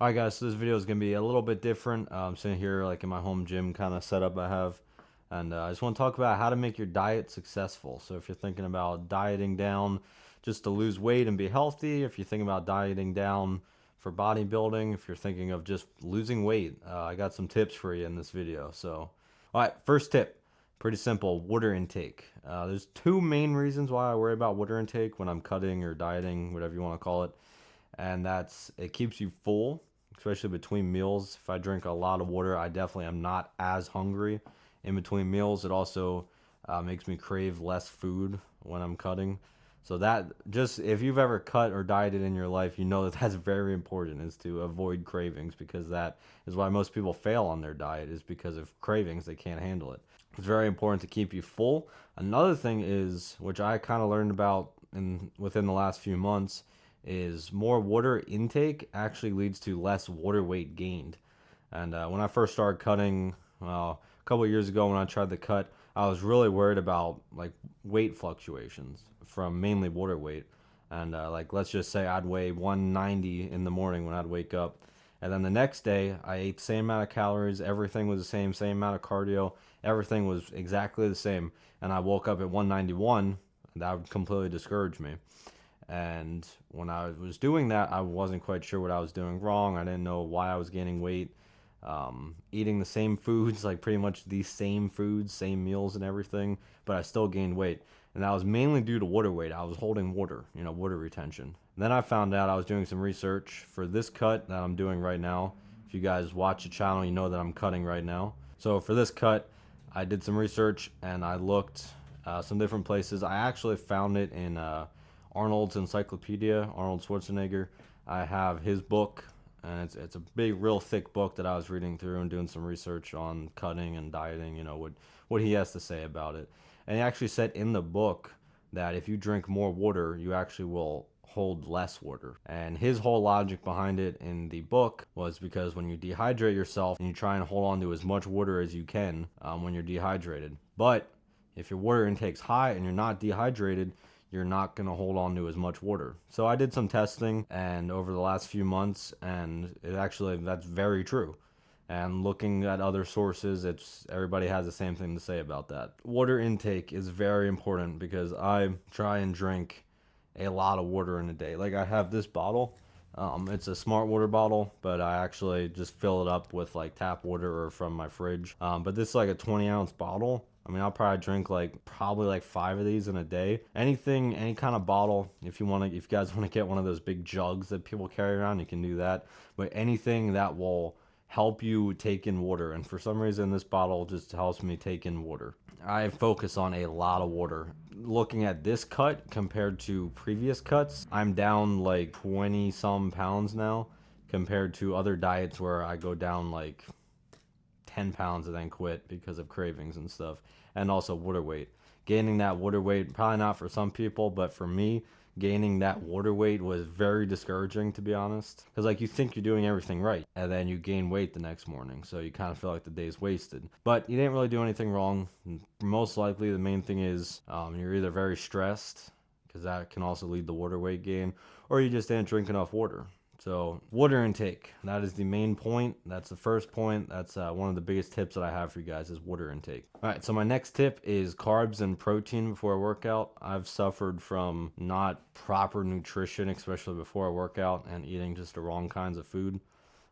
Alright guys, so this video is going to be a little bit different. I'm sitting here like in my home gym kind of setup I have. And I just want to talk about how to make your diet successful. So if you're thinking about dieting down just to lose weight and be healthy, if you're thinking about dieting down for bodybuilding, if you're thinking of just losing weight, I got some tips for you in this video. So, alright, first tip, pretty simple, water intake. There's two main reasons why I worry about water intake when I'm cutting or dieting, whatever you want to call it. And that's it keeps you full, especially between meals. If I drink a lot of water, I definitely am not as hungry in between meals. It also makes me crave less food when I'm cutting. So that just if you've ever cut or dieted in your life, you know that that's very important is to avoid cravings because that is why most people fail on their diet is because of cravings. They can't handle it. It's very important to keep you full. Another thing is, which I kind of learned about within the last few months, is more water intake actually leads to less water weight gained. And when I first started cutting, a couple of years ago when I tried to cut, I was really worried about like weight fluctuations from mainly water weight. And like let's just say I'd weigh 190 in the morning when I'd wake up, and then the next day I ate the same amount of calories, everything was the same amount of cardio, everything was exactly the same, and I woke up at 191. That would completely discourage me. And when I was doing that, I wasn't quite sure what I was doing wrong. I didn't know why I was gaining weight. Eating the same foods, like pretty much the same foods, same meals and everything, but I still gained weight. And that was mainly due to water weight. I was holding water, water retention. And then I found out I was doing some research for this cut that I'm doing right now. If you guys watch the channel, you know that I'm cutting right now. So for this cut, I did some research and I looked some different places. I actually found it in Arnold's Encyclopedia, Arnold Schwarzenegger. I have his book, and it's a big, real thick book that I was reading through and doing some research on cutting and dieting. What he has to say about it. And he actually said in the book that if you drink more water, you actually will hold less water. And his whole logic behind it in the book was because when you dehydrate yourself and you try and hold on to as much water as you can when you're dehydrated. But if your water intake's high and you're not dehydrated, you're not going to hold on to as much water. So I did some testing and over the last few months, and that's very true. And looking at other sources, it's everybody has the same thing to say about that. Water intake is very important because I try and drink a lot of water in a day. Like I have this bottle. It's a smart water bottle, but I actually just fill it up with like tap water or from my fridge. But this is like a 20-ounce bottle. I mean, I'll probably drink probably like 5 of these in a day. Anything, any kind of bottle. If you guys want to get one of those big jugs that people carry around, you can do that. But anything that will help you take in water. And for some reason, this bottle just helps me take in water. I focus on a lot of water. Looking at this cut compared to previous cuts, I'm down like 20 some pounds now compared to other diets where I go down like 10 pounds and then quit because of cravings and stuff. And also water weight. Gaining that water weight, probably not for some people, but for me, gaining that water weight was very discouraging, to be honest. Because like you think you're doing everything right, and then you gain weight the next morning, so you kind of feel like the day's wasted. But you didn't really do anything wrong. Most likely, the main thing is you're either very stressed, because that can also lead to water weight gain, or you just didn't drink enough water. So water intake, that is the main point. That's the first point. That's one of the biggest tips that I have for you guys is water intake. All right, so my next tip is carbs and protein before I work out. I've suffered from not proper nutrition, especially before I work out, and eating just the wrong kinds of food.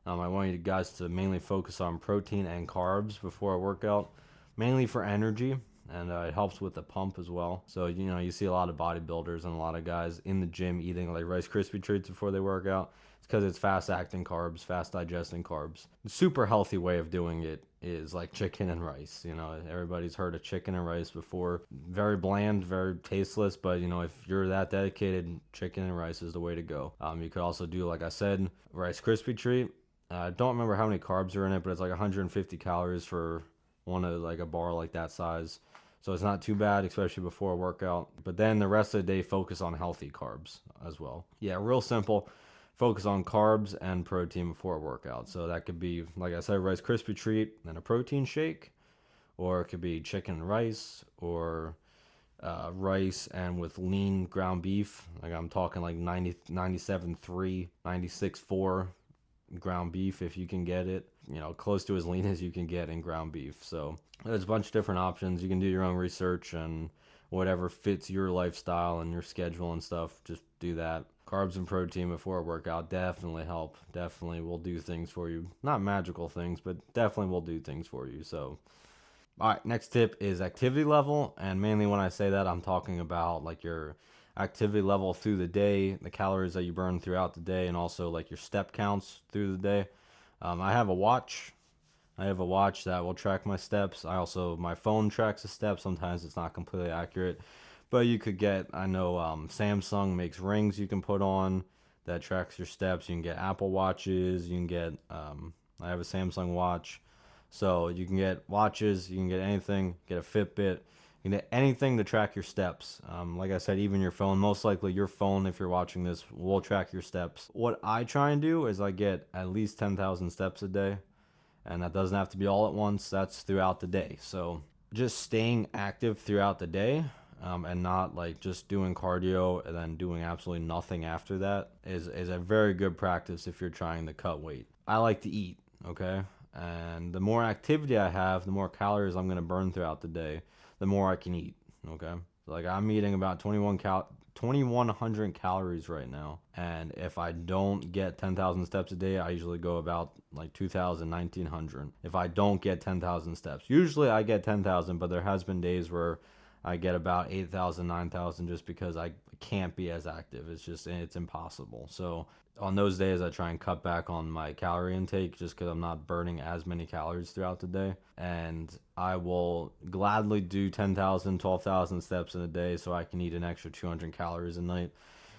I want you guys to mainly focus on protein and carbs before I work out, mainly for energy, and it helps with the pump as well. So you see a lot of bodybuilders and a lot of guys in the gym eating like Rice Krispie treats before they work out. It's because it's fast acting carbs, fast digesting carbs. The super healthy way of doing it is like chicken and rice. Everybody's heard of chicken and rice before. Very bland, very tasteless, but if you're that dedicated, chicken and rice is the way to go. You could also do, like I said, Rice Krispie treat. I don't remember how many carbs are in it, but it's like 150 calories for one of like a bar like that size. So it's not too bad, especially before a workout. But then the rest of the day, focus on healthy carbs as well. Yeah, real simple. Focus on carbs and protein before a workout. So that could be, like I said, Rice Krispie treat and a protein shake, or it could be chicken and rice, or rice and with lean ground beef. Like I'm talking like 90, 97.3, 96.4. ground beef if you can get it, close to as lean as you can get in ground beef. So there's a bunch of different options. You can do your own research and whatever fits your lifestyle and your schedule and stuff, just do that. Carbs and protein before a workout definitely help. Definitely will do things for you. Not magical things, but definitely will do things for you. So, all right, next tip is activity level. And mainly when I say that, I'm talking about like your activity level through the day, the calories that you burn throughout the day, and also like your step counts through the day. I have a watch. I have a watch that will track my steps. My phone tracks the steps. Sometimes it's not completely accurate, but you could get, I know Samsung makes rings you can put on that tracks your steps. You can get Apple Watches. You can get, I have a Samsung watch. So you can get watches, you can get anything, get a Fitbit, you can get anything to track your steps. Like I said, even your phone, most likely your phone, if you're watching this, will track your steps. What I try and do is I get at least 10,000 steps a day, and that doesn't have to be all at once, that's throughout the day. So just staying active throughout the day, and not like just doing cardio and then doing absolutely nothing after that is a very good practice if you're trying to cut weight. I like to eat, okay? And the more activity I have, the more calories I'm going to burn throughout the day, the more I can eat, okay? Like I'm eating about 2100 calories right now, and if I don't get 10,000 steps a day, I usually go about like 2000, 1900. If I don't get 10,000 steps, usually I get 10,000, but there has been days where I get about 8,000, 9,000, just because I can't be as active. It's impossible. So on those days, I try and cut back on my calorie intake just because I'm not burning as many calories throughout the day. And I will gladly do 10,000, 12,000 steps in a day so I can eat an extra 200 calories a night,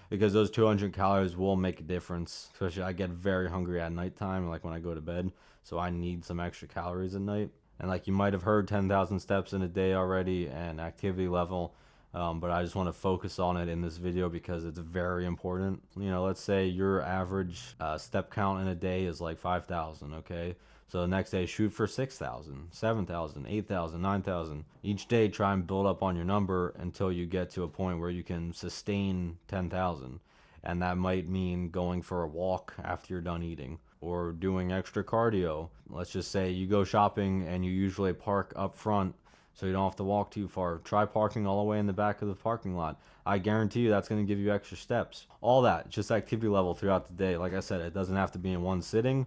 because those 200 calories will make a difference. Especially I get very hungry at nighttime, like when I go to bed. So I need some extra calories at night. And like you might have heard, 10,000 steps in a day already and activity level. But I just want to focus on it in this video because it's very important. Let's say your average step count in a day is like 5,000, okay? So the next day, shoot for 6,000, 7,000, 8,000, 9,000. Each day, try and build up on your number until you get to a point where you can sustain 10,000. And that might mean going for a walk after you're done eating or doing extra cardio. Let's just say you go shopping and you usually park up front so you don't have to walk too far. Try parking all the way in the back of the parking lot. I guarantee you that's going to give you extra steps. All that, just activity level throughout the day. Like I said, it doesn't have to be in one sitting.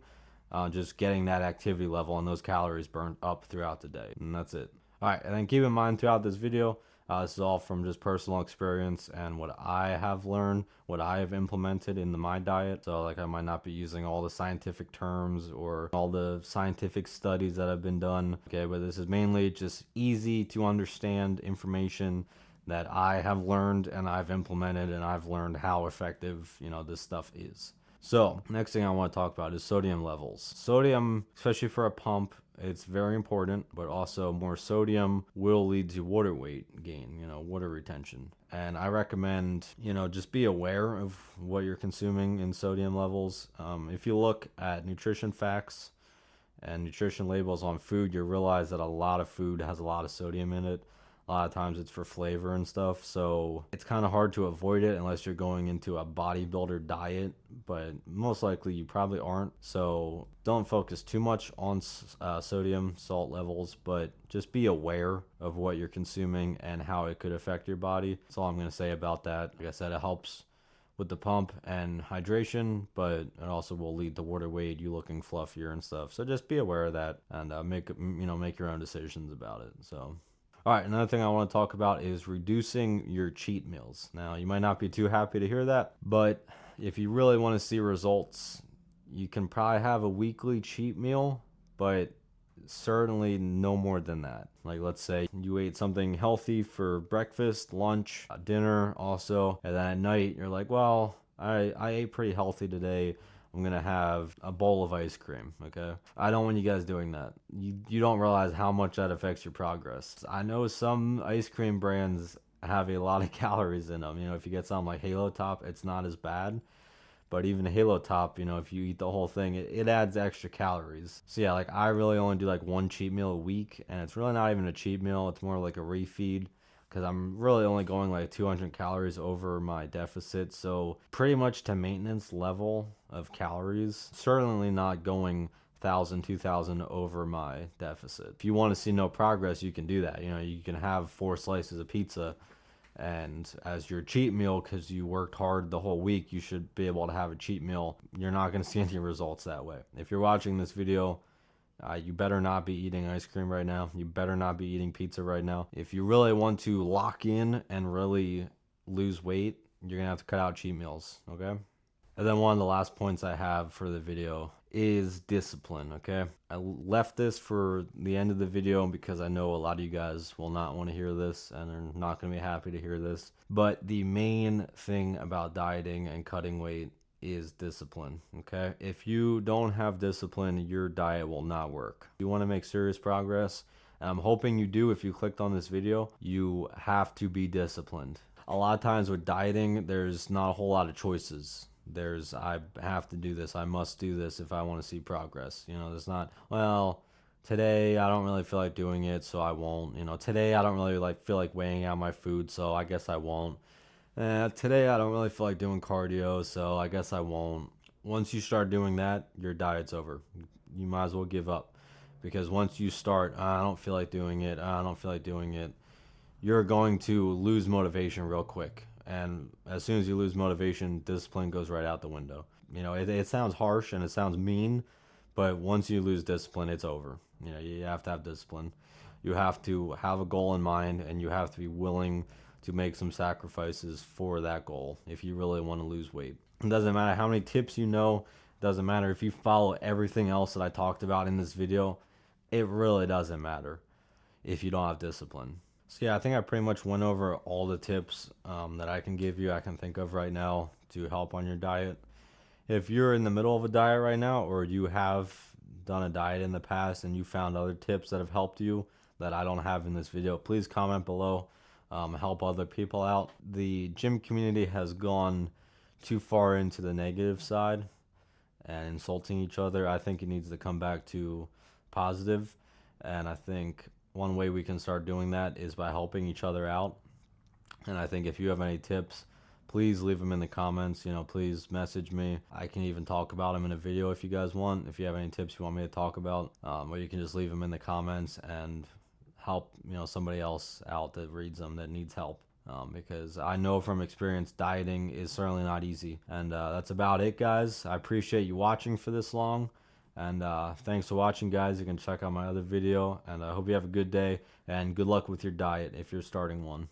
Just getting that activity level and those calories burned up throughout the day. And that's it. All right, and then keep in mind throughout this video, this is all from just personal experience and what I have learned, what I have implemented into my diet. So like I might not be using all the scientific terms or all the scientific studies that have been done. Okay, but this is mainly just easy to understand information that I have learned and I've implemented, and I've learned how effective, this stuff is. So next thing I want to talk about is sodium levels. Sodium, especially for a pump, it's very important, but also more sodium will lead to water weight gain, water retention. And I recommend, just be aware of what you're consuming in sodium levels. If you look at nutrition facts and nutrition labels on food, you realize that a lot of food has a lot of sodium in it. A lot of times it's for flavor and stuff, so it's kind of hard to avoid it unless you're going into a bodybuilder diet, but most likely you probably aren't. So don't focus too much on sodium salt levels, but just be aware of what you're consuming and how it could affect your body. That's all I'm going to say about that. Like I said, it helps with the pump and hydration, but it also will lead to water weight, you looking fluffier and stuff. So just be aware of that and make your own decisions about it. So all right, another thing I want to talk about is reducing your cheat meals. Now, you might not be too happy to hear that, but if you really want to see results, you can probably have a weekly cheat meal, but certainly no more than that. Like, let's say you ate something healthy for breakfast, lunch, dinner also, and then at night you're like, well, I ate pretty healthy today. I'm gonna have a bowl of ice cream, okay? I don't want you guys doing that. You don't realize how much that affects your progress. I know some ice cream brands have a lot of calories in them. If you get something like Halo Top, it's not as bad. But even Halo Top, if you eat the whole thing, it adds extra calories. So yeah, like I really only do like one cheat meal a week, and it's really not even a cheat meal. It's more like a refeed. because I'm really only going like 200 calories over my deficit. So pretty much to maintenance level of calories, certainly not going 1,000, 2,000 over my deficit. If you want to see no progress, you can do that. You know, you can have 4 slices of pizza and as your cheat meal, because you worked hard the whole week, you should be able to have a cheat meal. You're not going to see any results that way. If you're watching this video, you better not be eating ice cream right now. You better not be eating pizza right now. If you really want to lock in and really lose weight, you're going to have to cut out cheat meals, okay? And then one of the last points I have for the video is discipline, okay? I left this for the end of the video because I know a lot of you guys will not want to hear this and are not going to be happy to hear this. But the main thing about dieting and cutting weight is discipline, okay? If you don't have discipline, your diet will not work. If you want to make serious progress, and I'm hoping you do if you clicked on this video, you have to be disciplined. A lot of times with dieting, there's not a whole lot of choices. There's, I have to do this, I must do this if I want to see progress. You know, there's not, well, today I don't really feel like doing it, so I won't. You know, today I don't really feel like weighing out my food, so I guess I won't. Today I don't really feel like doing cardio, so I guess I won't. Once you start doing that, your diet's over. You might as well give up, because once you start, I don't feel like doing it, I don't feel like doing it, you're going to lose motivation real quick. And as soon as you lose motivation, discipline goes right out the window. You know, it sounds harsh and it sounds mean, but once you lose discipline, it's over. You know, you have to have discipline. You have to have a goal in mind, and you have to be willing to make some sacrifices for that goal if you really want to lose weight. It doesn't matter how many tips you know, it doesn't matter if you follow everything else that I talked about in this video, it really doesn't matter if you don't have discipline. So yeah, I think I pretty much went over all the tips that I can give you, I can think of right now to help on your diet. If you're in the middle of a diet right now, or you have done a diet in the past and you found other tips that have helped you that I don't have in this video, please comment below. Help other people out. The gym community has gone too far into the negative side and insulting each other. I think it needs to come back to positive, and I think one way we can start doing that is by helping each other out. And I think if you have any tips, please leave them in the comments. You know, please message me. I can even talk about them in a video if you guys want. If you have any tips you want me to talk about, or you can just leave them in the comments and help, you know, somebody else out that reads them that needs help. Because I know from experience, dieting is certainly not easy. And that's about it, guys. I appreciate you watching for this long. And thanks for watching, guys. You can check out my other video. And I hope you have a good day. And good luck with your diet if you're starting one.